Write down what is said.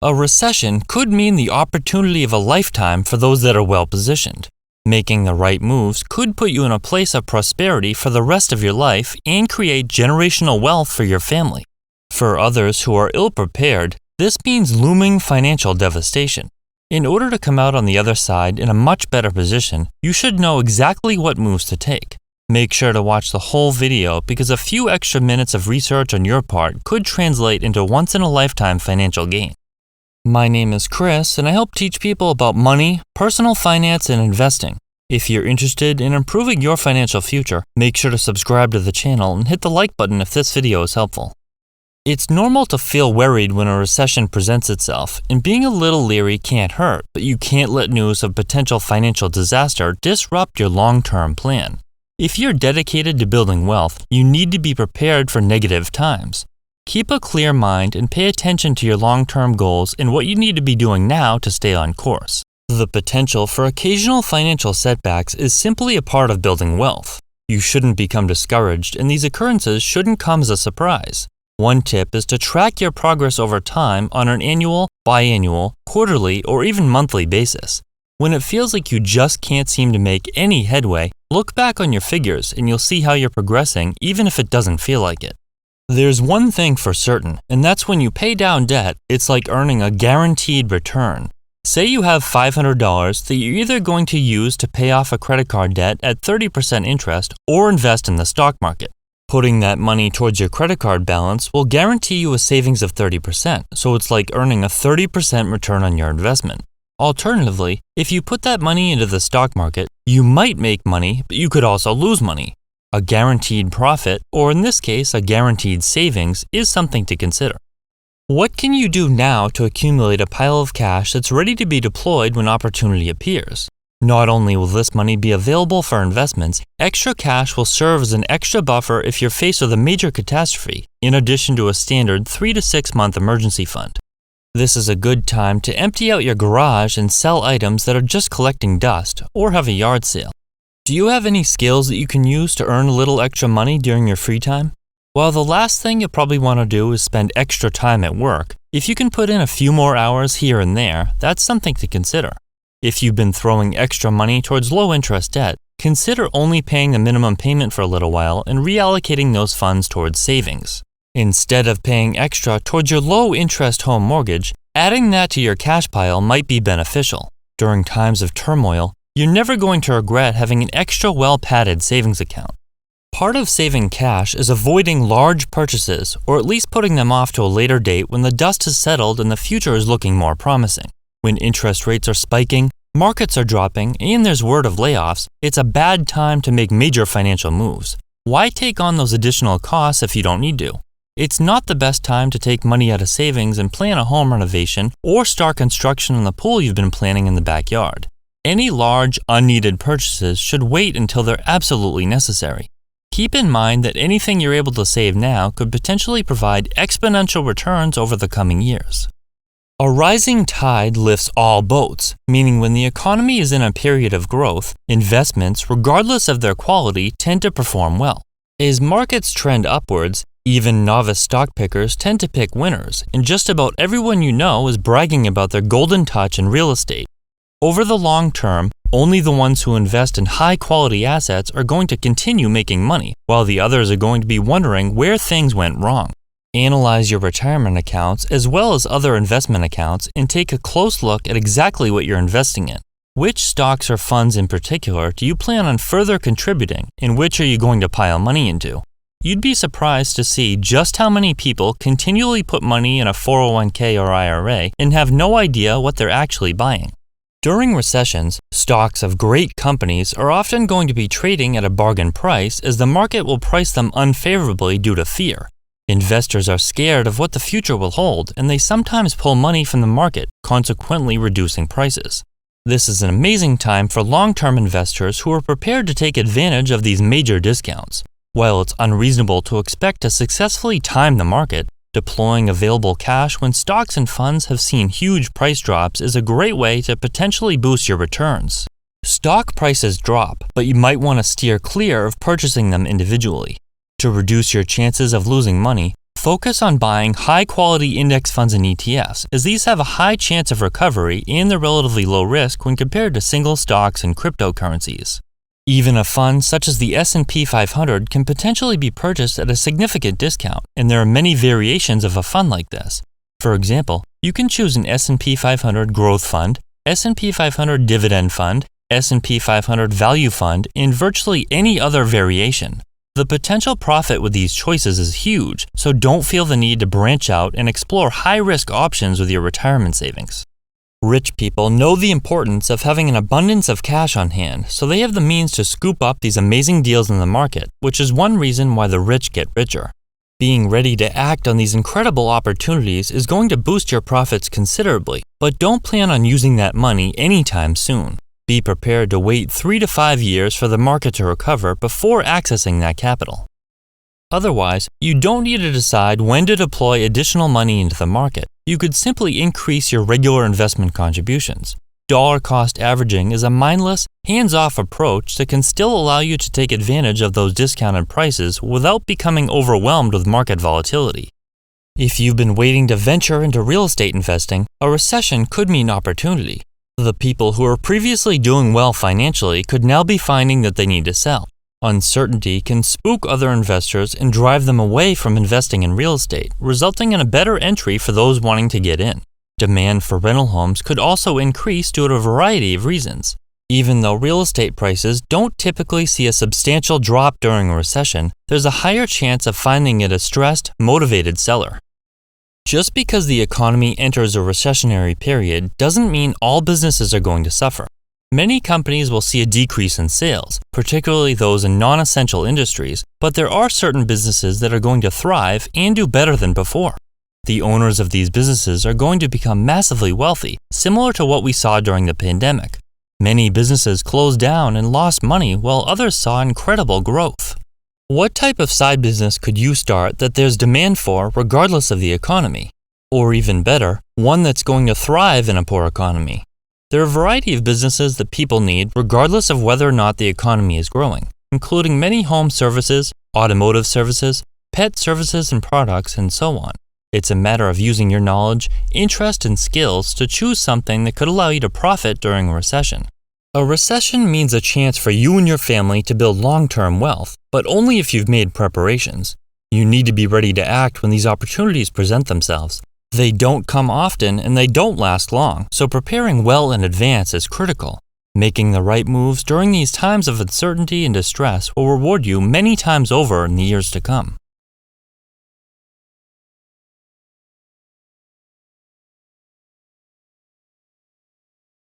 A recession could mean the opportunity of a lifetime for those that are well positioned. Making the right moves could put you in a place of prosperity for the rest of your life and create generational wealth for your family. For others who are ill-prepared, this means looming financial devastation. In order to come out on the other side in a much better position, you should know exactly what moves to take. Make sure to watch the whole video because a few extra minutes of research on your part could translate into once-in-a-lifetime financial gain. My name is Chris, and I help teach people about money, personal finance, and investing. If you're interested in improving your financial future, make sure to subscribe to the channel and hit the like button if this video is helpful. It's normal to feel worried when a recession presents itself, and being a little leery can't hurt, but you can't let news of potential financial disaster disrupt your long-term plan. If you're dedicated to building wealth, you need to be prepared for negative times. Keep a clear mind and pay attention to your long-term goals and what you need to be doing now to stay on course. The potential for occasional financial setbacks is simply a part of building wealth. You shouldn't become discouraged, and these occurrences shouldn't come as a surprise. One tip is to track your progress over time on an annual, biannual, quarterly, or even monthly basis. When it feels like you just can't seem to make any headway, look back on your figures and you'll see how you're progressing even if it doesn't feel like it. There's one thing for certain, and that's when you pay down debt, it's like earning a guaranteed return. Say you have $500 that you're either going to use to pay off a credit card debt at 30% interest or invest in the stock market. Putting that money towards your credit card balance will guarantee you a savings of 30%, so it's like earning a 30% return on your investment. Alternatively, if you put that money into the stock market, you might make money, but you could also lose money. A guaranteed profit, or in this case, a guaranteed savings, is something to consider. What can you do now to accumulate a pile of cash that's ready to be deployed when opportunity appears? Not only will this money be available for investments, extra cash will serve as an extra buffer if you're faced with a major catastrophe, in addition to a standard 3 to 6 month emergency fund. This is a good time to empty out your garage and sell items that are just collecting dust or have a yard sale. Do you have any skills that you can use to earn a little extra money during your free time? While the last thing you'll probably want to do is spend extra time at work, if you can put in a few more hours here and there, that's something to consider. If you've been throwing extra money towards low-interest debt, consider only paying the minimum payment for a little while and reallocating those funds towards savings. Instead of paying extra towards your low-interest home mortgage, adding that to your cash pile might be beneficial. During times of turmoil, you're never going to regret having an extra well-padded savings account. Part of saving cash is avoiding large purchases, or at least putting them off to a later date when the dust has settled and the future is looking more promising. When interest rates are spiking, markets are dropping, and there's word of layoffs, it's a bad time to make major financial moves. Why take on those additional costs if you don't need to? It's not the best time to take money out of savings and plan a home renovation or start construction on the pool you've been planning in the backyard. Any large, unneeded purchases should wait until they're absolutely necessary. Keep in mind that anything you're able to save now could potentially provide exponential returns over the coming years. A rising tide lifts all boats, meaning when the economy is in a period of growth, investments, regardless of their quality, tend to perform well. As markets trend upwards, even novice stock pickers tend to pick winners, and just about everyone you know is bragging about their golden touch in real estate. Over the long term, only the ones who invest in high-quality assets are going to continue making money, while the others are going to be wondering where things went wrong. Analyze your retirement accounts as well as other investment accounts and take a close look at exactly what you're investing in. Which stocks or funds in particular do you plan on further contributing, and which are you going to pile money into? You'd be surprised to see just how many people continually put money in a 401k or IRA and have no idea what they're actually buying. During recessions, stocks of great companies are often going to be trading at a bargain price as the market will price them unfavorably due to fear. Investors are scared of what the future will hold, and they sometimes pull money from the market, consequently reducing prices. This is an amazing time for long-term investors who are prepared to take advantage of these major discounts. While it's unreasonable to expect to successfully time the market, deploying available cash when stocks and funds have seen huge price drops is a great way to potentially boost your returns. Stock prices drop, but you might want to steer clear of purchasing them individually. To reduce your chances of losing money, focus on buying high-quality index funds and ETFs, as these have a high chance of recovery and they're relatively low risk when compared to single stocks and cryptocurrencies. Even a fund such as the S&P 500 can potentially be purchased at a significant discount, and there are many variations of a fund like this. For example, you can choose an S&P 500 Growth Fund, S&P 500 Dividend Fund, S&P 500 Value Fund, and virtually any other variation. The potential profit with these choices is huge, so don't feel the need to branch out and explore high-risk options with your retirement savings. Rich people know the importance of having an abundance of cash on hand, so they have the means to scoop up these amazing deals in the market, which is one reason why the rich get richer. Being ready to act on these incredible opportunities is going to boost your profits considerably, but don't plan on using that money anytime soon. Be prepared to wait 3 to 5 years for the market to recover before accessing that capital. Otherwise, you don't need to decide when to deploy additional money into the market. You could simply increase your regular investment contributions. Dollar cost averaging is a mindless, hands-off approach that can still allow you to take advantage of those discounted prices without becoming overwhelmed with market volatility. If you've been waiting to venture into real estate investing, a recession could mean opportunity. The people who were previously doing well financially could now be finding that they need to sell. Uncertainty can spook other investors and drive them away from investing in real estate, resulting in a better entry for those wanting to get in. Demand for rental homes could also increase due to a variety of reasons. Even though real estate prices don't typically see a substantial drop during a recession, there's a higher chance of finding a distressed, motivated seller. Just because the economy enters a recessionary period doesn't mean all businesses are going to suffer. Many companies will see a decrease in sales, particularly those in non-essential industries, but there are certain businesses that are going to thrive and do better than before. The owners of these businesses are going to become massively wealthy, similar to what we saw during the pandemic. Many businesses closed down and lost money while others saw incredible growth. What type of side business could you start that there's demand for regardless of the economy? Or even better, one that's going to thrive in a poor economy? There are a variety of businesses that people need regardless of whether or not the economy is growing, including many home services, automotive services, pet services and products, and so on. It's a matter of using your knowledge, interest, and skills to choose something that could allow you to profit during a recession. A recession means a chance for you and your family to build long-term wealth, but only if you've made preparations. You need to be ready to act when these opportunities present themselves. They don't come often and they don't last long, so preparing well in advance is critical. Making the right moves during these times of uncertainty and distress will reward you many times over in the years to come.